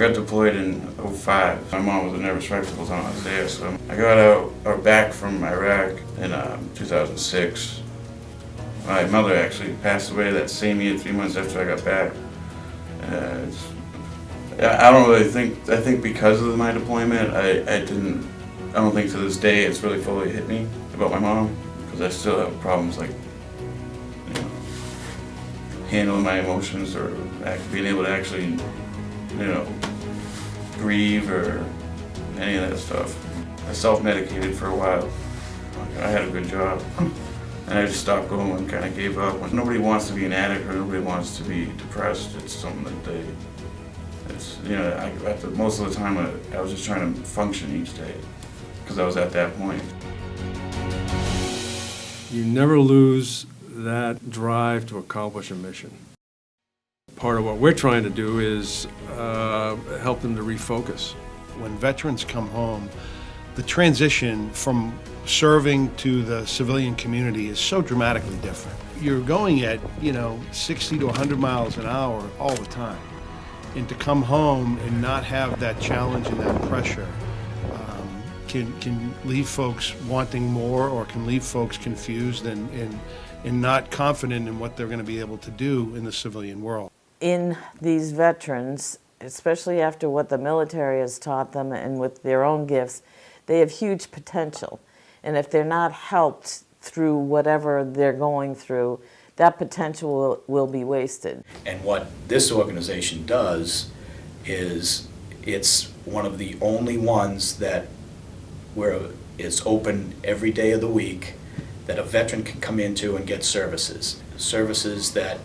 got deployed in '05. My mom was a nervous wreck the whole time I was there, so I got out or back from Iraq in 2006. My mother actually passed away that same year, 3 months after I got back. I don't really think, I think because of my deployment, I don't think to this day it's really fully hit me about my mom, because I still have problems like, you know, handling my emotions or being able to actually, you know, grieve or any of that stuff. I self-medicated for a while. I had a good job. And I just stopped going and kind of gave up. Nobody wants to be an addict or nobody wants to be depressed. It's something that you know, most of the time I was just trying to function each day because I was at that point. You never lose that drive to accomplish a mission. Part of what we're trying to do is help them to refocus. When veterans come home, the transition from serving to the civilian community is so dramatically different. You're going at, 60 to 100 miles an hour all the time. And to come home and not have that challenge and that pressure can leave folks wanting more, or can leave folks confused and not confident in what they're going to be able to do in the civilian world. In these veterans, especially after what the military has taught them and with their own gifts, they have huge potential. And if they're not helped through whatever they're going through, that potential will be wasted. And what this organization does is it's one of the only ones that where it's open every day of the week that a veteran can come into and get services. Services that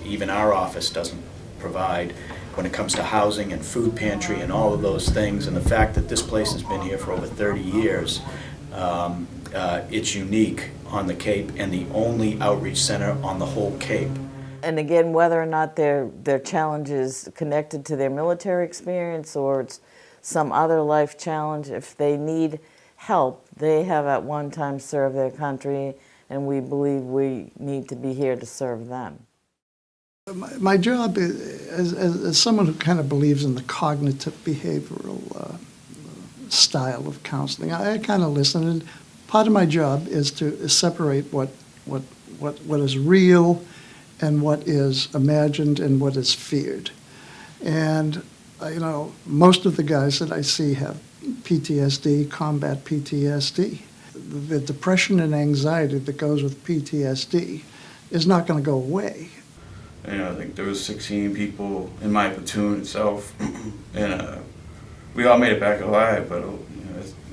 even our office doesn't provide when it comes to housing and food pantry and all of those things. And the fact that this place has been here for over 30 years, it's unique on the Cape and the only outreach center on the whole Cape. And again, whether or not their challenge is connected to their military experience or it's some other life challenge, if they need help, they have at one time served their country, and we believe we need to be here to serve them. My job is, as someone who kind of believes in the cognitive behavioral style of counseling, I kind of listen, and part of my job is to separate what is real and what is imagined and what is feared. And most of the guys that I see have PTSD, combat PTSD. The depression and anxiety that goes with PTSD is not going to go away. I think there was 16 people in my platoon itself, and we all made it back alive, but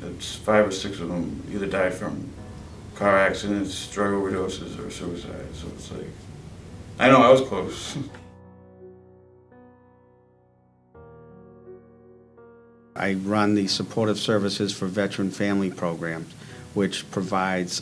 it's 5 or 6 of them either died from car accidents, drug overdoses, or suicide. So it's like, I know I was close. I run the Supportive Services for Veteran Family Program, which provides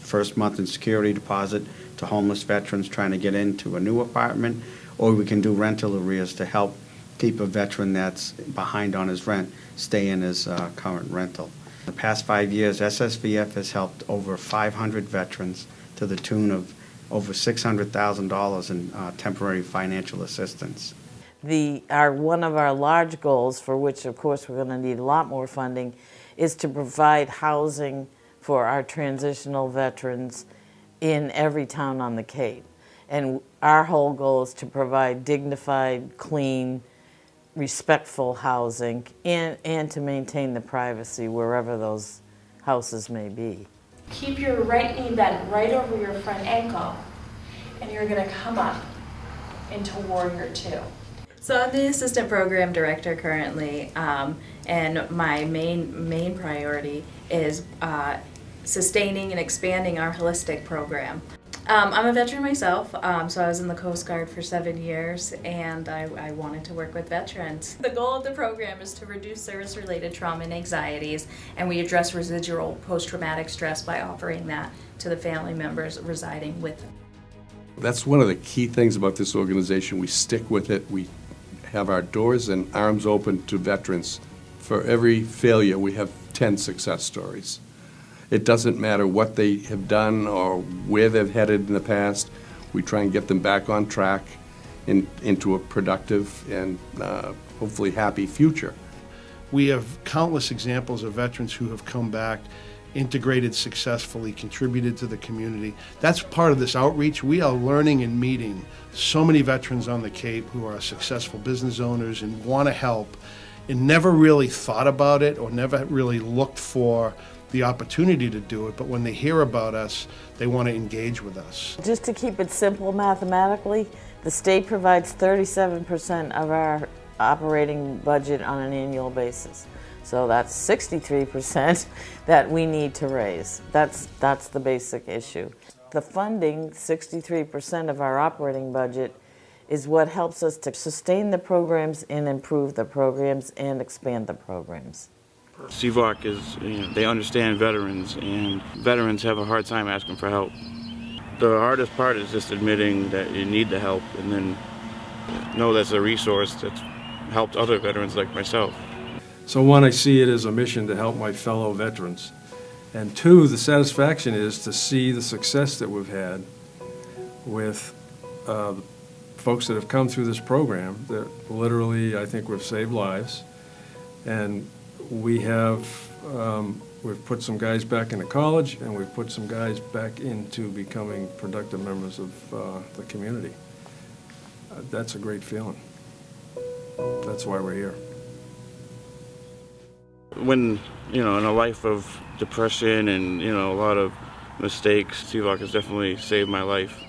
first month in security deposit to homeless veterans trying to get into a new apartment, or we can do rental arrears to help keep a veteran that's behind on his rent stay in his current rental. In the past 5 years, SSVF has helped over 500 veterans to the tune of over $600,000 in temporary financial assistance. One of our large goals, for which of course we're going to need a lot more funding, is to provide housing for our transitional veterans in every town on the Cape. And our whole goal is to provide dignified, clean, respectful housing and to maintain the privacy wherever those houses may be. Keep your right knee bent right over your front ankle, and you're going to come up into Warrior Two. So I'm the assistant program director currently, and my main priority is sustaining and expanding our holistic program. I'm a veteran myself, so I was in the Coast Guard for 7 years, and I wanted to work with veterans. The goal of the program is to reduce service-related trauma and anxieties, and we address residual post-traumatic stress by offering that to the family members residing with them. That's one of the key things about this organization. We stick with it. We have our doors and arms open to veterans. For every failure, we have 10 success stories. It doesn't matter what they have done or where they've headed in the past. We try and get them back on track into a productive and hopefully happy future. We have countless examples of veterans who have come back, integrated successfully, contributed to the community. That's part of this outreach. We are learning and meeting so many veterans on the Cape who are successful business owners and want to help and never really thought about it or never really looked for the opportunity to do it, but when they hear about us, they want to engage with us. Just to keep it simple mathematically, the state provides 37% of our operating budget on an annual basis. So that's 63% that we need to raise. That's the basic issue. The funding, 63% of our operating budget, is what helps us to sustain the programs and improve the programs and expand the programs. CIVOC is, they understand veterans, and veterans have a hard time asking for help. The hardest part is just admitting that you need the help, and then know that's a resource that's helped other veterans like myself. So one, I see it as a mission to help my fellow veterans. And two, the satisfaction is to see the success that we've had with folks that have come through this program that literally, I think we've saved lives. And we have, we've put some guys back into college, and we've put some guys back into becoming productive members of the community. That's a great feeling. That's why we're here. When, in a life of depression and, a lot of mistakes, CIVOC has definitely saved my life.